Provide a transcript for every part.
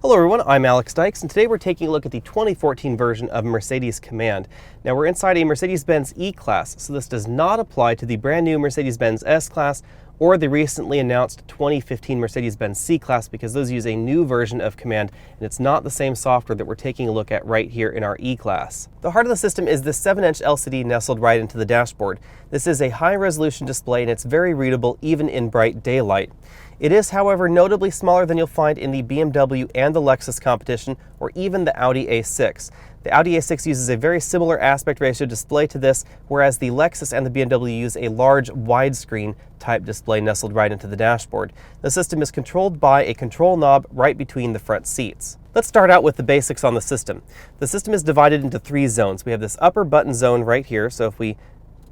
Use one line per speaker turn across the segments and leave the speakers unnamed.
Hello everyone, I'm Alex Dykes, and today we're taking a look at the 2014 version of Mercedes COMAND. Now we're inside a Mercedes-Benz E-Class, so this does not apply to the brand new Mercedes-Benz S-Class or the recently announced 2015 Mercedes-Benz C-Class, because those use a new version of COMAND, and it's not the same software that we're taking a look at right here in our E-Class. The heart of the system is this 7-inch LCD nestled right into the dashboard. This is a high-resolution display, and it's very readable even in bright daylight. It is, however, notably smaller than you'll find in the BMW and the Lexus competition, or even the Audi A6. The Audi A6 uses a very similar aspect ratio display to this, whereas the Lexus and the BMW use a large widescreen type display nestled right into the dashboard. The system is controlled by a control knob right between the front seats. Let's start out with the basics on the system. The system is divided into 3 zones. We have this upper button zone right here, so if we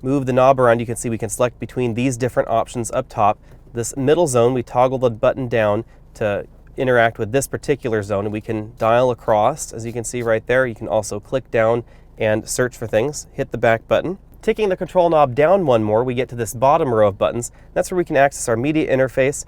move the knob around, you can see we can select between these different options up top. This middle zone, we toggle the button down to interact with this particular zone, and we can dial across, as you can see right there. You can also click down and search for things, hit the back button. Taking the control knob down one more, we get to this bottom row of buttons. That's where we can access our media interface.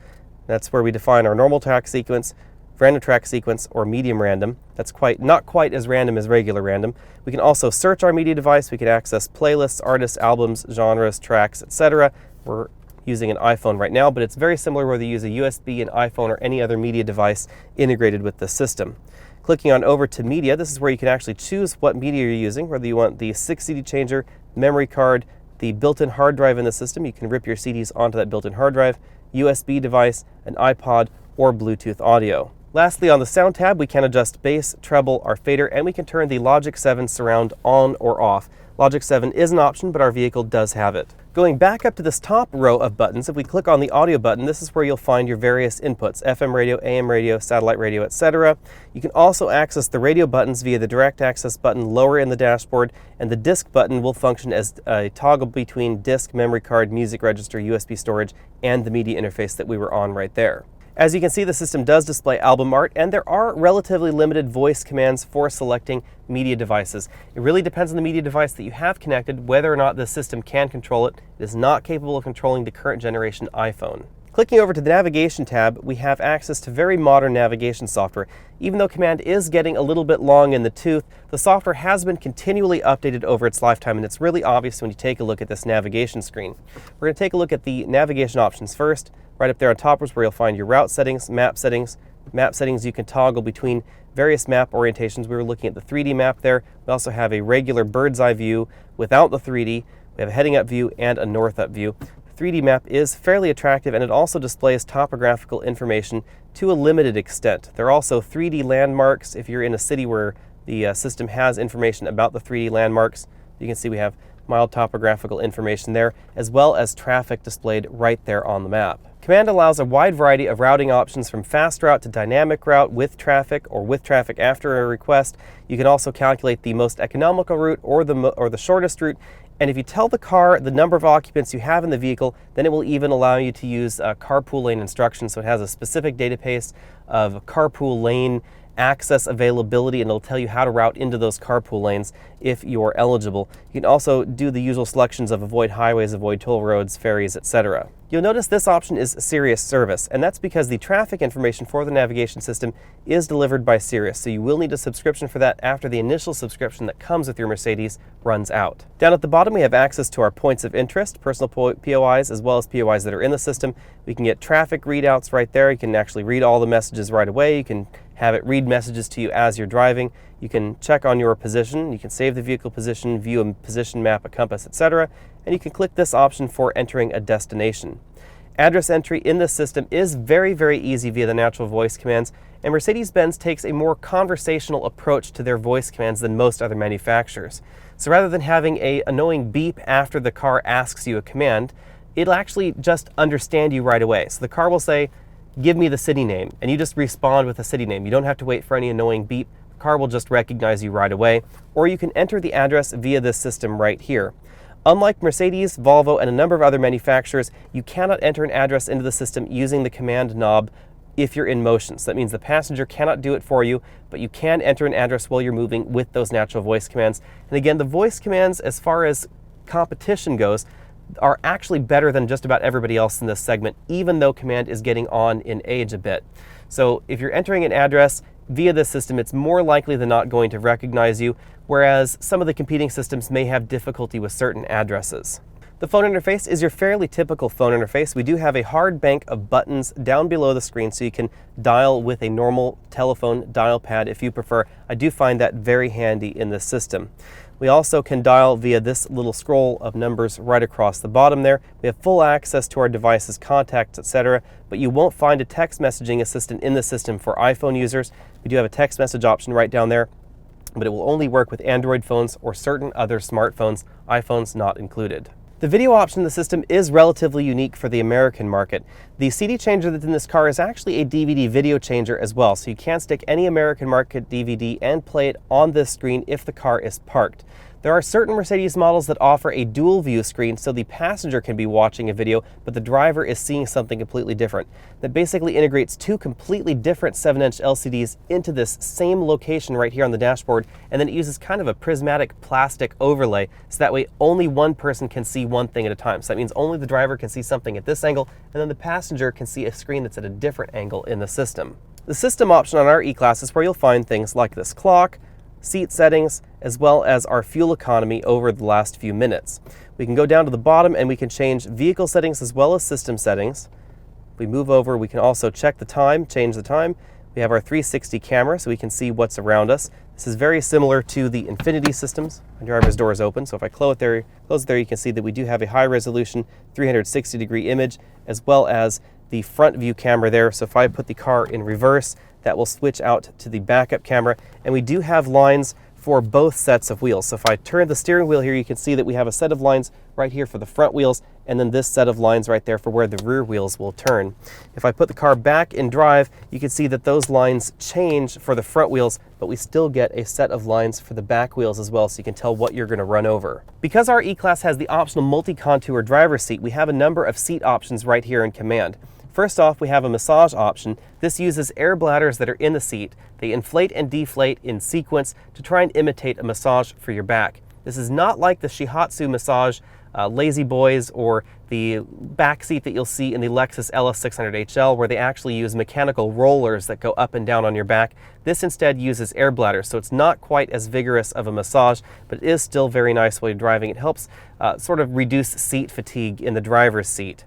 That's where we define our normal track sequence, random track sequence, or medium random. That's not quite as random as regular random. We can also search our media device. We can access playlists, artists, albums, genres, tracks, etc. We're using an iPhone right now, but it's very similar whether you use a USB, an iPhone, or any other media device integrated with the system. Clicking on over to media, this is where you can actually choose what media you're using, whether you want the 6 CD changer, memory card, the built-in hard drive in the system. You can rip your CDs onto that built-in hard drive, USB device, an iPod, or Bluetooth audio. Lastly, on the sound tab, we can adjust bass, treble, our fader, and we can turn the Logic 7 surround on or off. Logic 7 is an option, but our vehicle does have it. Going back up to this top row of buttons, if we click on the audio button, this is where you'll find your various inputs: FM radio, AM radio, satellite radio, etc. You can also access the radio buttons via the direct access button lower in the dashboard, and the disc button will function as a toggle between disc, memory card, music register, USB storage, and the media interface that we were on right there. As you can see, the system does display album art, and there are relatively limited voice commands for selecting media devices. It really depends on the media device that you have connected, whether or not the system can control it. It is not capable of controlling the current generation iPhone. Clicking over to the navigation tab, we have access to very modern navigation software. Even though COMAND is getting a little bit long in the tooth, the software has been continually updated over its lifetime, and it's really obvious when you take a look at this navigation screen. We're going to take a look at the navigation options first. Right up there on top is where you'll find your route settings, map settings. Map settings, you can toggle between various map orientations. We were looking at the 3D map there. We also have a regular bird's eye view without the 3D. We have a heading up view and a north up view. The 3D map is fairly attractive, and it also displays topographical information to a limited extent. There are also 3D landmarks if you're in a city where the system has information about the 3D landmarks. You can see we have mild topographical information there, as well as traffic displayed right there on the map. COMAND allows a wide variety of routing options, from fast route to dynamic route with traffic, or with traffic after a request. You can also calculate the most economical route or the shortest route. And if you tell the car the number of occupants you have in the vehicle, then it will even allow you to use carpool lane instructions. So it has a specific database of carpool lane access availability, and it'll tell you how to route into those carpool lanes if you're eligible. You can also do the usual selections of avoid highways, avoid toll roads, ferries, etc. You'll notice this option is Sirius service, and that's because the traffic information for the navigation system is delivered by Sirius, so you will need a subscription for that after the initial subscription that comes with your Mercedes runs out. Down at the bottom, we have access to our points of interest, personal POIs, as well as POIs that are in the system. We can get traffic readouts right there. You can actually read all the messages right away. You can have it read messages to you as you're driving. You can check on your position. You can save the vehicle position, view a position map, a compass, etc. And you can click this option for entering a destination. Address entry in this system is very, very easy via the natural voice commands, and Mercedes-Benz takes a more conversational approach to their voice commands than most other manufacturers. So rather than having an annoying beep after the car asks you a command, it'll actually just understand you right away. So the car will say, "Give me the city name," and you just respond with a city name. You don't have to wait for any annoying beep. The car will just recognize you right away. Or you can enter the address via this system right here. Unlike Mercedes, Volvo, and a number of other manufacturers, you cannot enter an address into the system using the command knob if you're in motion. So that means the passenger cannot do it for you, but you can enter an address while you're moving with those natural voice commands. And again, the voice commands, as far as competition goes, are actually better than just about everybody else in this segment, even though COMAND is getting on in age a bit. So if you're entering an address, via this system, it's more likely than not going to recognize you, whereas some of the competing systems may have difficulty with certain addresses. The phone interface is your fairly typical phone interface. We do have a hard bank of buttons down below the screen so you can dial with a normal telephone dial pad if you prefer. I do find that very handy in this system. We also can dial via this little scroll of numbers right across the bottom there. We have full access to our devices, contacts, etc., but you won't find a text messaging assistant in the system for iPhone users. We do have a text message option right down there, but it will only work with Android phones or certain other smartphones, iPhones not included. The video option in the system is relatively unique for the American market. The CD changer that's in this car is actually a DVD video changer as well, so you can stick any American market DVD and play it on this screen if the car is parked. There are certain Mercedes models that offer a dual view screen so the passenger can be watching a video, but the driver is seeing something completely different. That basically integrates two completely different 7-inch LCDs into this same location right here on the dashboard, and then it uses kind of a prismatic plastic overlay, so that way only one person can see one thing at a time. So that means only the driver can see something at this angle, and then the passenger can see a screen that's at a different angle in the system. The system option on our E-Class is where you'll find things like this clock, seat settings, as well as our fuel economy over the last few minutes. We can go down to the bottom and we can change vehicle settings as well as system settings. If we move over, we can also check the time, change the time. We have our 360 camera so we can see what's around us. This is very similar to the Infinity systems. My driver's door is open, so if I close it there, you can see that we do have a high resolution 360-degree image, as well as the front view camera there. So if I put the car in reverse, that will switch out to the backup camera, and we do have lines for both sets of wheels. So if I turn the steering wheel here, you can see that we have a set of lines right here for the front wheels, and then this set of lines right there for where the rear wheels will turn. If I put the car back in drive, you can see that those lines change for the front wheels, but we still get a set of lines for the back wheels as well, so you can tell what you're going to run over. Because our E-Class has the optional multi-contour driver's seat, we have a number of seat options right here in Command. First off, we have a massage option. This uses air bladders that are in the seat. They inflate and deflate in sequence to try and imitate a massage for your back. This is not like the Shihatsu massage Lazy Boys or the back seat that you'll see in the Lexus LS600HL, where they actually use mechanical rollers that go up and down on your back. This instead uses air bladders, so it's not quite as vigorous of a massage, but it is still very nice while you're driving. It helps sort of reduce seat fatigue in the driver's seat.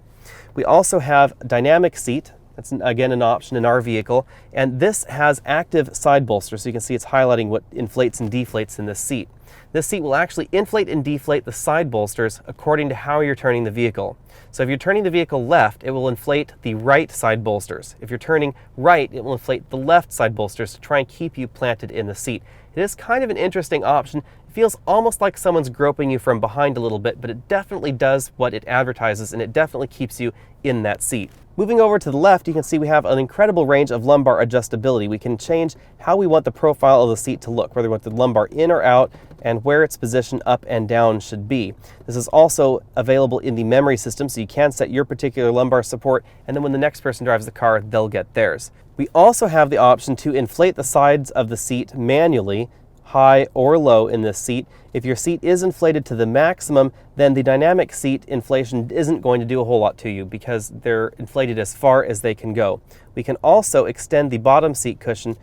We also have dynamic seat. That's again an option in our vehicle, and this has active side bolsters, so you can see it's highlighting what inflates and deflates in this seat. This seat will actually inflate and deflate the side bolsters according to how you're turning the vehicle. So if you're turning the vehicle left, it will inflate the right side bolsters. If you're turning right, it will inflate the left side bolsters to try and keep you planted in the seat. It is kind of an interesting option. It feels almost like someone's groping you from behind a little bit, but it definitely does what it advertises, and it definitely keeps you in that seat. Moving over to the left, you can see we have an incredible range of lumbar adjustability. We can change how we want the profile of the seat to look, whether we want the lumbar in or out, and where its position up and down should be. This is also available in the memory system, so you can set your particular lumbar support, and then when the next person drives the car, they'll get theirs. We also have the option to inflate the sides of the seat manually, high or low in this seat. If your seat is inflated to the maximum, then the dynamic seat inflation isn't going to do a whole lot to you because they're inflated as far as they can go. We can also extend the bottom seat cushion.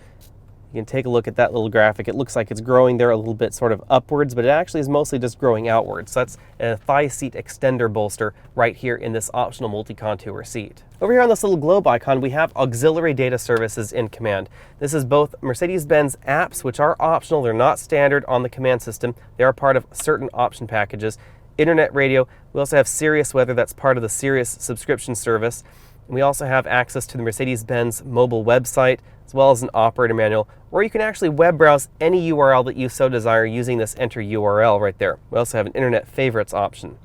You can take a look at that little graphic. It looks like it's growing there a little bit sort of upwards, but it actually is mostly just growing outwards. So that's a thigh seat extender bolster right here in this optional multi-contour seat. Over here on this little globe icon, we have auxiliary data services in Command. This is both Mercedes-Benz apps, which are optional. They're not standard on the Command system. They are part of certain option packages. Internet radio. We also have Sirius Weather. That's part of the Sirius subscription service. And we also have access to the Mercedes-Benz mobile website, as well as an operator manual, or you can actually web browse any URL that you so desire using this enter URL right there. We also have an internet favorites option.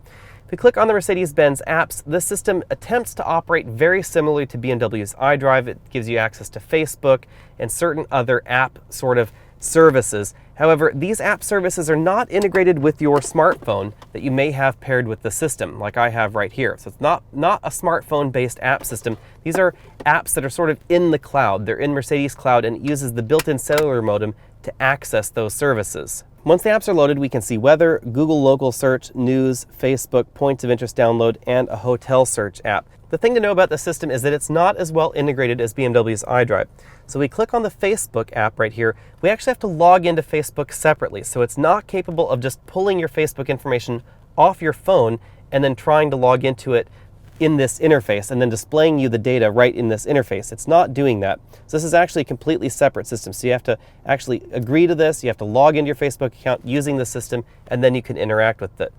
If we click on the Mercedes-Benz apps, this system attempts to operate very similarly to BMW's iDrive. It gives you access to Facebook and certain other app sort of services. However, these app services are not integrated with your smartphone that you may have paired with the system, like I have right here. So it's not a smartphone-based app system. These are apps that are sort of in the cloud. They're in Mercedes Cloud, and it uses the built-in cellular modem to access those services. Once the apps are loaded, we can see weather, Google local search, news, Facebook, points of interest download, and a hotel search app. The thing to know about the system is that it's not as well integrated as BMW's iDrive. So we click on the Facebook app right here. We actually have to log into Facebook separately. So it's not capable of just pulling your Facebook information off your phone and then trying to log into it in this interface and then displaying you the data right in this interface. It's not doing that. So this is actually a completely separate system. So you have to actually agree to this. You have to log into your Facebook account using the system, and then you can interact with it.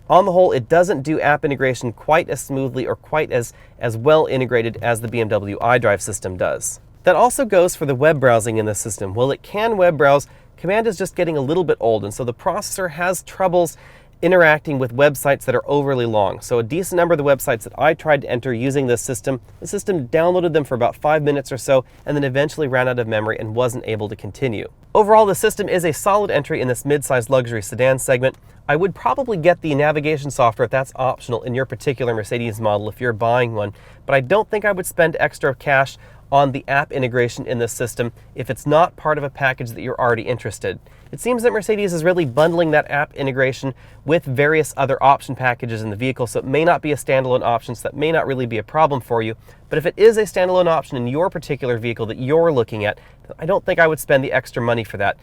On the whole, it doesn't do app integration quite as smoothly or quite as well integrated as the BMW iDrive system does. That also goes for the web browsing in the system. While it can web browse, Command is just getting a little bit old, and so the processor has troubles interacting with websites that are overly long. So a decent number of the websites that I tried to enter using this system, the system downloaded them for about 5 minutes or so and then eventually ran out of memory and wasn't able to continue. Overall, the system is a solid entry in this mid-sized luxury sedan segment. I would probably get the navigation software if that's optional in your particular Mercedes model if you're buying one, but I don't think I would spend extra cash on the app integration in this system if it's not part of a package that you're already interested. It seems that Mercedes is really bundling that app integration with various other option packages in the vehicle, so it may not be a standalone option, so that may not really be a problem for you. But if it is a standalone option in your particular vehicle that you're looking at, I don't think I would spend the extra money for that.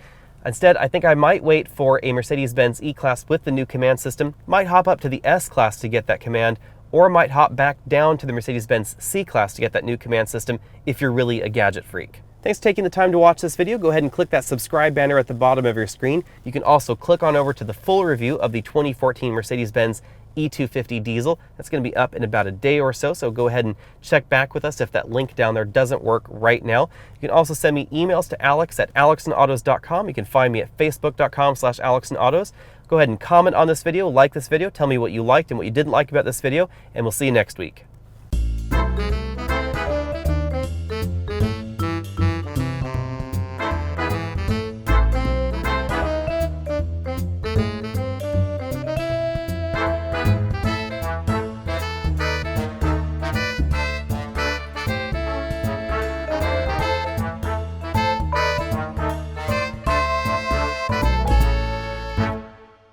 Instead, I think I might wait for a Mercedes-Benz E-Class with the new command system, might hop up to the S-Class to get that command, or might hop back down to the Mercedes-Benz C-Class to get that new command system if you're really a gadget freak. Thanks for taking the time to watch this video. Go ahead and click that subscribe banner at the bottom of your screen. You can also click on over to the full review of the 2014 Mercedes-Benz E250 diesel. That's going to be up in about a day or so, so go ahead and check back with us if that link down there doesn't work right now. You can also send me emails to alex@alexandautos.com. You can find me at facebook.com/alexandautos. Go ahead and comment on this video, like this video, tell me what you liked and what you didn't like about this video, and we'll see you next week.